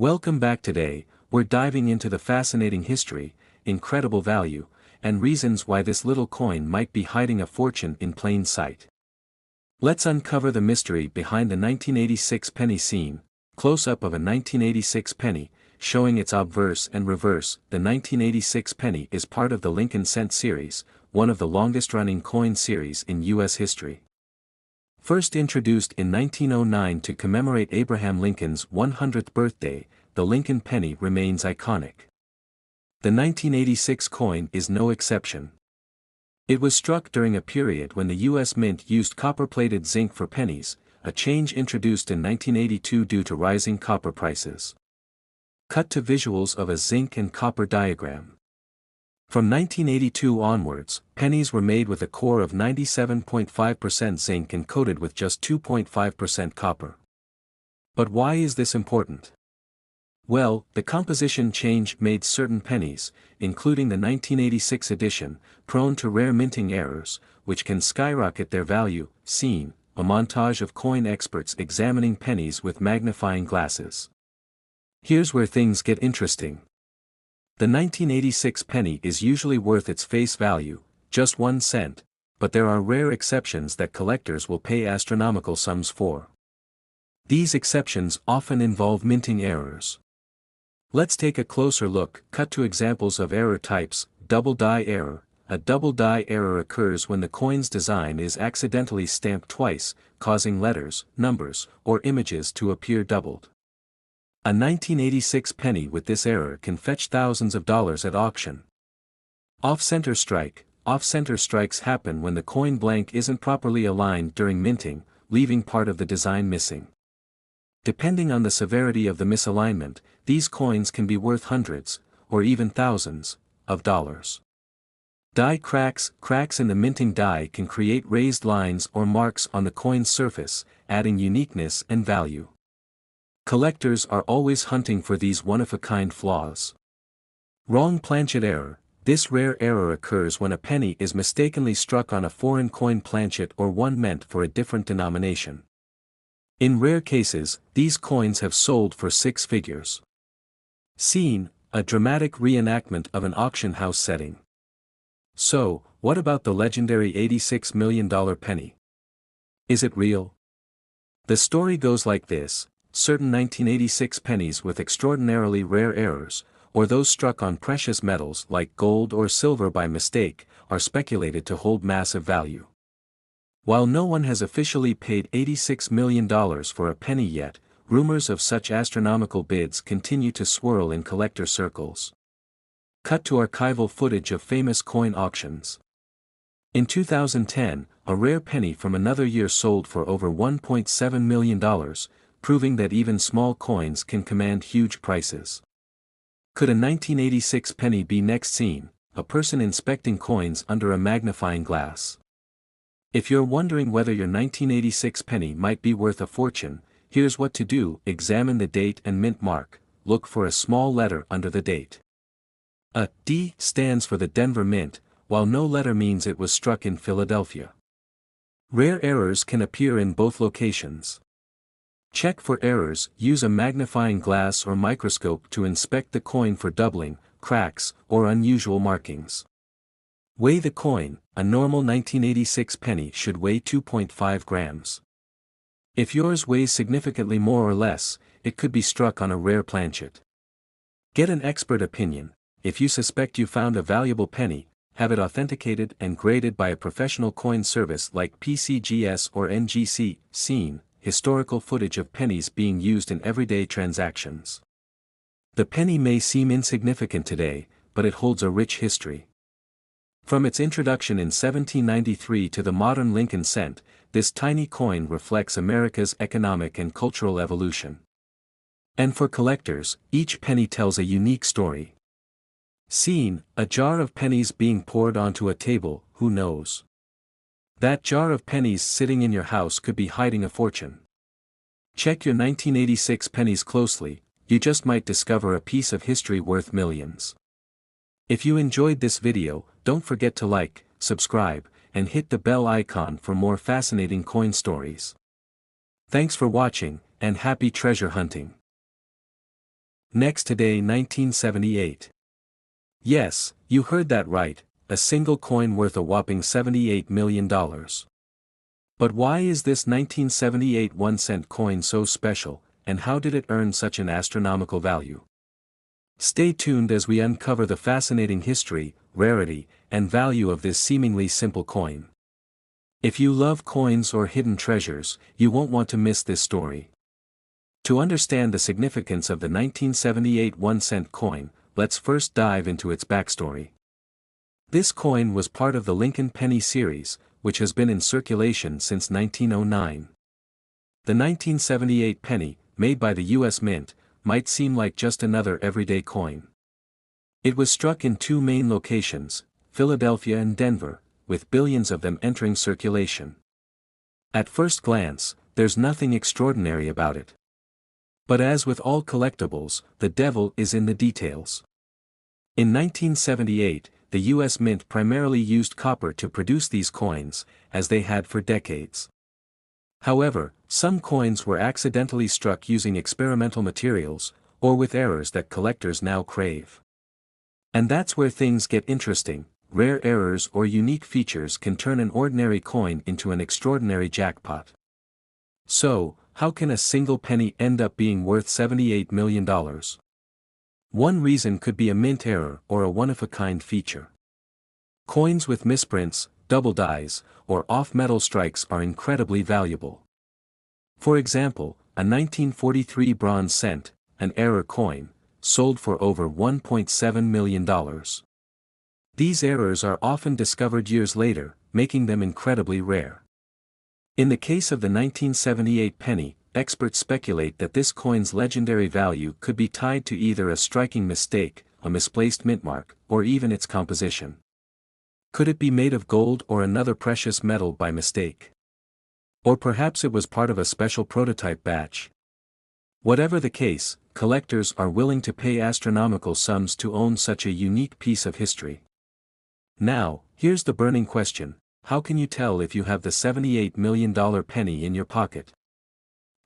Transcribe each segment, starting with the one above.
Welcome back. Today, we're diving into the fascinating history, incredible value, and reasons why this little coin might be hiding a fortune in plain sight. Let's uncover the mystery behind the 1986 penny scene. Close-up of a 1986 penny, showing its obverse and reverse. The 1986 penny is part of the Lincoln cent series, one of the longest-running coin series in U.S. history. First introduced in 1909 to commemorate Abraham Lincoln's 100th birthday, the Lincoln penny remains iconic. The 1986 coin is no exception. It was struck during a period when the U.S. Mint used copper-plated zinc for pennies, a change introduced in 1982 due to rising copper prices. Cut to visuals of a zinc and copper diagram. From 1982 onwards, pennies were made with a core of 97.5% zinc and coated with just 2.5% copper. But why is this important? Well, the composition change made certain pennies, including the 1986 edition, prone to rare minting errors, which can skyrocket their value. Scene, a montage of coin experts examining pennies with magnifying glasses. Here's where things get interesting. The 1986 penny is usually worth its face value, just 1 cent, but there are rare exceptions that collectors will pay astronomical sums for. These exceptions often involve minting errors. Let's take a closer look. Cut to examples of error types. Double die error. A double die error occurs when the coin's design is accidentally stamped twice, causing letters, numbers, or images to appear doubled. A 1986 penny with this error can fetch thousands of dollars at auction. Off-center strike. Off-center strikes happen when the coin blank isn't properly aligned during minting, leaving part of the design missing. Depending on the severity of the misalignment, these coins can be worth hundreds, or even thousands, of dollars. Die cracks. Cracks in the minting die can create raised lines or marks on the coin's surface, adding uniqueness and value. Collectors are always hunting for these one-of-a-kind flaws. Wrong planchet error. This rare error occurs when a penny is mistakenly struck on a foreign coin planchet or one meant for a different denomination. In rare cases, these coins have sold for 6 figures. Scene, a dramatic reenactment of an auction house setting. So, what about the legendary $86 million penny? Is it real? The story goes like this. Certain 1986 pennies with extraordinarily rare errors, or those struck on precious metals like gold or silver by mistake, are speculated to hold massive value. While no one has officially paid $86 million for a penny yet, rumors of such astronomical bids continue to swirl in collector circles. Cut to archival footage of famous coin auctions. In 2010, a rare penny from another year sold for over $1.7 million, proving that even small coins can command huge prices. Could a 1986 penny be next? Seen, a person inspecting coins under a magnifying glass. If you're wondering whether your 1986 penny might be worth a fortune, here's what to do. Examine the date and mint mark. Look for a small letter under the date. A D stands for the Denver Mint, while no letter means it was struck in Philadelphia. Rare errors can appear in both locations. Check for errors. Use a magnifying glass or microscope to inspect the coin for doubling, cracks, or unusual markings. Weigh the coin. A normal 1986 penny should weigh 2.5 grams. If yours weighs significantly more or less, it could be struck on a rare planchet. Get an expert opinion. If you suspect you found a valuable penny, have it authenticated and graded by a professional coin service like PCGS or NGC. Scene, historical footage of pennies being used in everyday transactions. The penny may seem insignificant today, but it holds a rich history. From its introduction in 1793 to the modern Lincoln cent, this tiny coin reflects America's economic and cultural evolution. And for collectors, each penny tells a unique story. Scene, a jar of pennies being poured onto a table. Who knows? That jar of pennies sitting in your house could be hiding a fortune. Check your 1986 pennies closely, you just might discover a piece of history worth millions. If you enjoyed this video, don't forget to like, subscribe, and hit the bell icon for more fascinating coin stories. Thanks for watching, and happy treasure hunting. Next today 1978. Yes, you heard that right, a single coin worth a whopping $78 million. But why is this 1978 1-cent coin so special, and how did it earn such an astronomical value? Stay tuned as we uncover the fascinating history, rarity, and value of this seemingly simple coin. If you love coins or hidden treasures, you won't want to miss this story. To understand the significance of the 1978 1-cent coin, let's first dive into its backstory. This coin was part of the Lincoln penny series, which has been in circulation since 1909. The 1978 penny, made by the U.S. Mint, might seem like just another everyday coin. It was struck in two main locations, Philadelphia and Denver, with billions of them entering circulation. At first glance, there's nothing extraordinary about it. But as with all collectibles, the devil is in the details. In 1978, the U.S. Mint primarily used copper to produce these coins, as they had for decades. However, some coins were accidentally struck using experimental materials, or with errors that collectors now crave. And that's where things get interesting. Rare errors or unique features can turn an ordinary coin into an extraordinary jackpot. So, how can a single penny end up being worth $78 million? One reason could be a mint error or a one-of-a-kind feature. Coins with misprints, double dies, or off-metal strikes are incredibly valuable. For example, a 1943 bronze cent, an error coin, sold for over $1.7 million. These errors are often discovered years later, making them incredibly rare. In the case of the 1978 penny, experts speculate that this coin's legendary value could be tied to either a striking mistake, a misplaced mintmark, or even its composition. Could it be made of gold or another precious metal by mistake? Or perhaps it was part of a special prototype batch? Whatever the case, collectors are willing to pay astronomical sums to own such a unique piece of history. Now, here's the burning question: how can you tell if you have the $78 million penny in your pocket?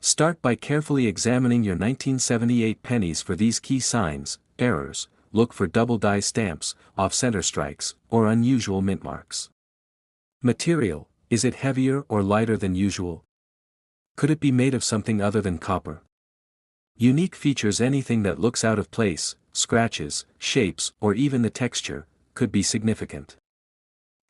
Start by carefully examining your 1978 pennies for these key signs, errors. Look for double die stamps, off-center strikes, or unusual mint marks. Material: is it heavier or lighter than usual? Could it be made of something other than copper? Unique features: anything that looks out of place, scratches, shapes, or even the texture, could be significant.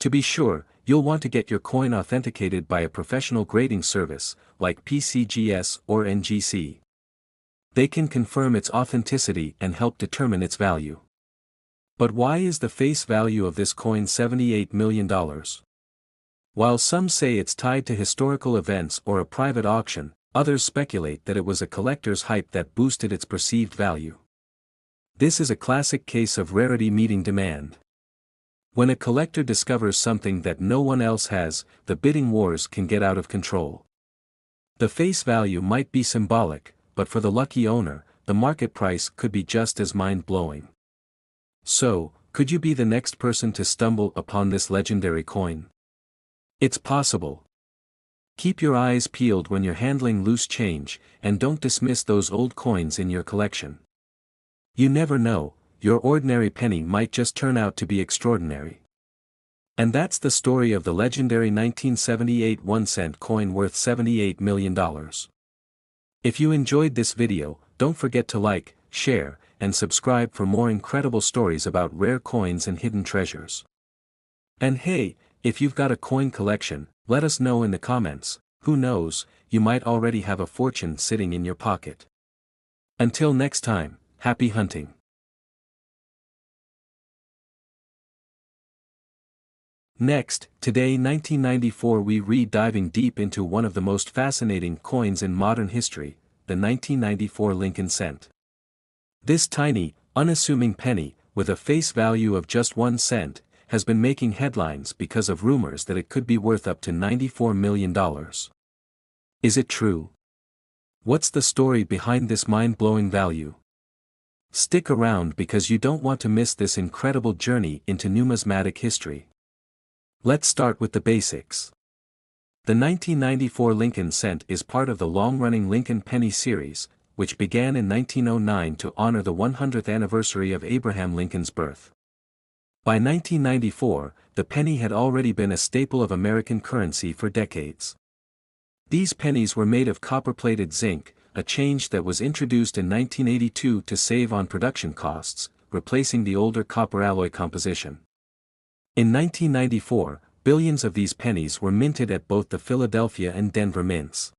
To be sure, you'll want to get your coin authenticated by a professional grading service, like PCGS or NGC. They can confirm its authenticity and help determine its value. But why is the face value of this coin $78 million? While some say it's tied to historical events or a private auction, others speculate that it was a collector's hype that boosted its perceived value. This is a classic case of rarity meeting demand. When a collector discovers something that no one else has, the bidding wars can get out of control. The face value might be symbolic, but for the lucky owner, the market price could be just as mind-blowing. So, could you be the next person to stumble upon this legendary coin? It's possible. Keep your eyes peeled when you're handling loose change, and don't dismiss those old coins in your collection. You never know, your ordinary penny might just turn out to be extraordinary. And that's the story of the legendary 1978 1-cent coin worth $78 million. If you enjoyed this video, don't forget to like, share, and subscribe for more incredible stories about rare coins and hidden treasures. And hey, if you've got a coin collection, let us know in the comments. Who knows, you might already have a fortune sitting in your pocket. Until next time, happy hunting. Next, today 1994, we read diving deep into one of the most fascinating coins in modern history, the 1994 Lincoln cent. This tiny, unassuming penny, with a face value of just 1 cent, has been making headlines because of rumors that it could be worth up to $94 million. Is it true? What's the story behind this mind-blowing value? Stick around because you don't want to miss this incredible journey into numismatic history. Let's start with the basics. The 1994 Lincoln cent is part of the long-running Lincoln penny series, which began in 1909 to honor the 100th anniversary of Abraham Lincoln's birth. By 1994, the penny had already been a staple of American currency for decades. These pennies were made of copper-plated zinc, a change that was introduced in 1982 to save on production costs, replacing the older copper alloy composition. In 1994, billions of these pennies were minted at both the Philadelphia and Denver mints.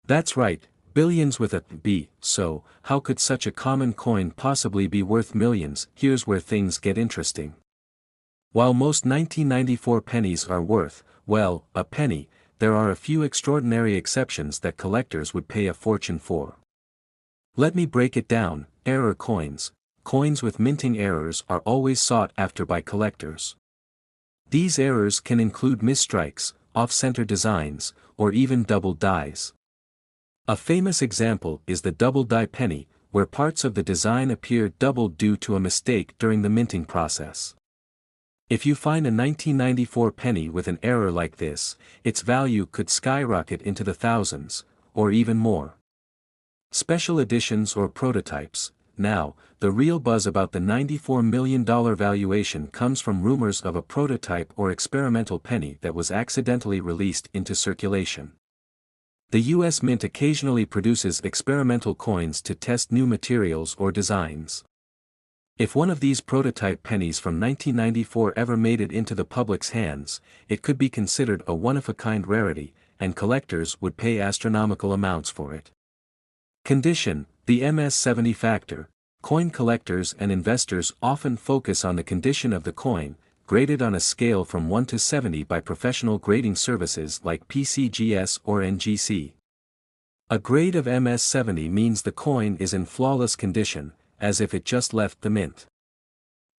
That's right, billions with a B, so, how could such a common coin possibly be worth millions? Here's where things get interesting. While most 1994 pennies are worth, well, a penny, there are a few extraordinary exceptions that collectors would pay a fortune for. Let me break it down. Error coins. Coins with minting errors are always sought after by collectors. These errors can include misstrikes, off-center designs, or even double dies. A famous example is the double die penny, where parts of the design appear doubled due to a mistake during the minting process. If you find a 1994 penny with an error like this, its value could skyrocket into the thousands, or even more. Special editions or prototypes. Now, the real buzz about the $94 million valuation comes from rumors of a prototype or experimental penny that was accidentally released into circulation. The US Mint occasionally produces experimental coins to test new materials or designs. If one of these prototype pennies from 1994 ever made it into the public's hands, it could be considered a one-of-a-kind rarity, and collectors would pay astronomical amounts for it. Condition. The MS-70 factor. Coin collectors and investors often focus on the condition of the coin, graded on a scale from 1 to 70 by professional grading services like PCGS or NGC. A grade of MS-70 means the coin is in flawless condition, as if it just left the mint.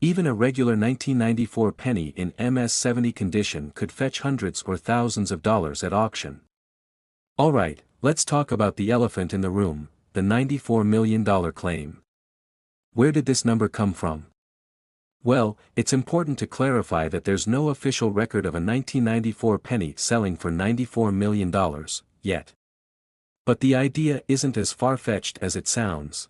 Even a regular 1994 penny in MS-70 condition could fetch hundreds or thousands of dollars at auction. Alright, let's talk about the elephant in the room, the $94 million claim. Where did this number come from? Well, it's important to clarify that there's no official record of a 1994 penny selling for $94 million, yet. But the idea isn't as far-fetched as it sounds.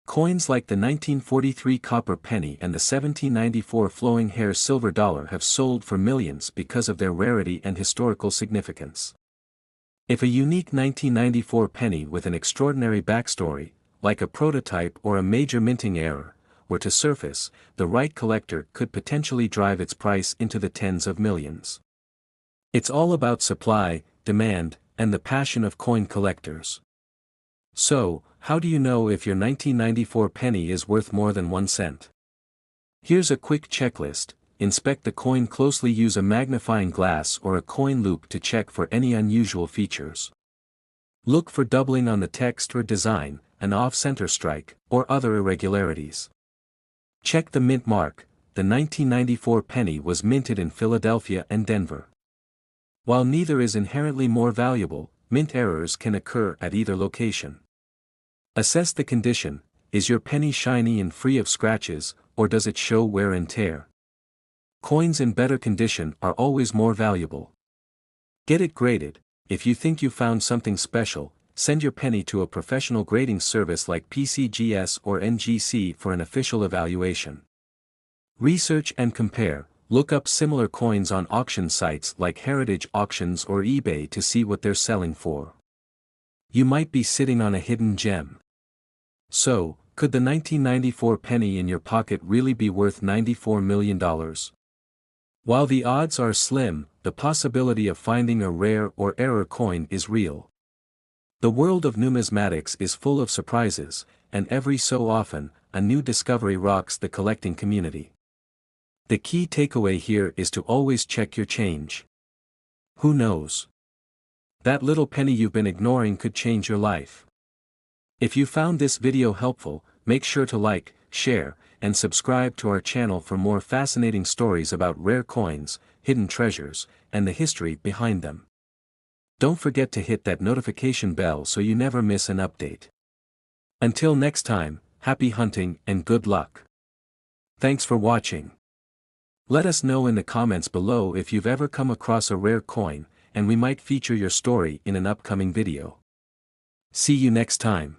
Coins like the 1943 copper penny and the 1794 flowing hair silver dollar have sold for millions because of their rarity and historical significance. If a unique 1994 penny with an extraordinary backstory, like a prototype or a major minting error, were to surface, the right collector could potentially drive its price into the tens of millions. It's all about supply, demand, and the passion of coin collectors. So, how do you know if your 1994 penny is worth more than 1 cent? Here's a quick checklist. Inspect the coin closely. Use a magnifying glass or a coin loop to check for any unusual features. Look for doubling on the text or design, an off-center strike, or other irregularities. Check the mint mark. The 1994 penny was minted in Philadelphia and Denver. While neither is inherently more valuable, mint errors can occur at either location. Assess the condition. Is your penny shiny and free of scratches, or does it show wear and tear? Coins in better condition are always more valuable. Get it graded. If you think you found something special, send your penny to a professional grading service like PCGS or NGC for an official evaluation. Research and compare. Look up similar coins on auction sites like Heritage Auctions or eBay to see what they're selling for. You might be sitting on a hidden gem. So, could the 1994 penny in your pocket really be worth $94 million? While the odds are slim, the possibility of finding a rare or error coin is real. The world of numismatics is full of surprises, and every so often, a new discovery rocks the collecting community. The key takeaway here is to always check your change. Who knows? That little penny you've been ignoring could change your life. If you found this video helpful, make sure to like, share, and subscribe to our channel for more fascinating stories about rare coins, hidden treasures, and the history behind them. Don't forget to hit that notification bell so you never miss an update. Until next time, happy hunting and good luck. Thanks for watching. Let us know in the comments below if you've ever come across a rare coin, and we might feature your story in an upcoming video. See you next time.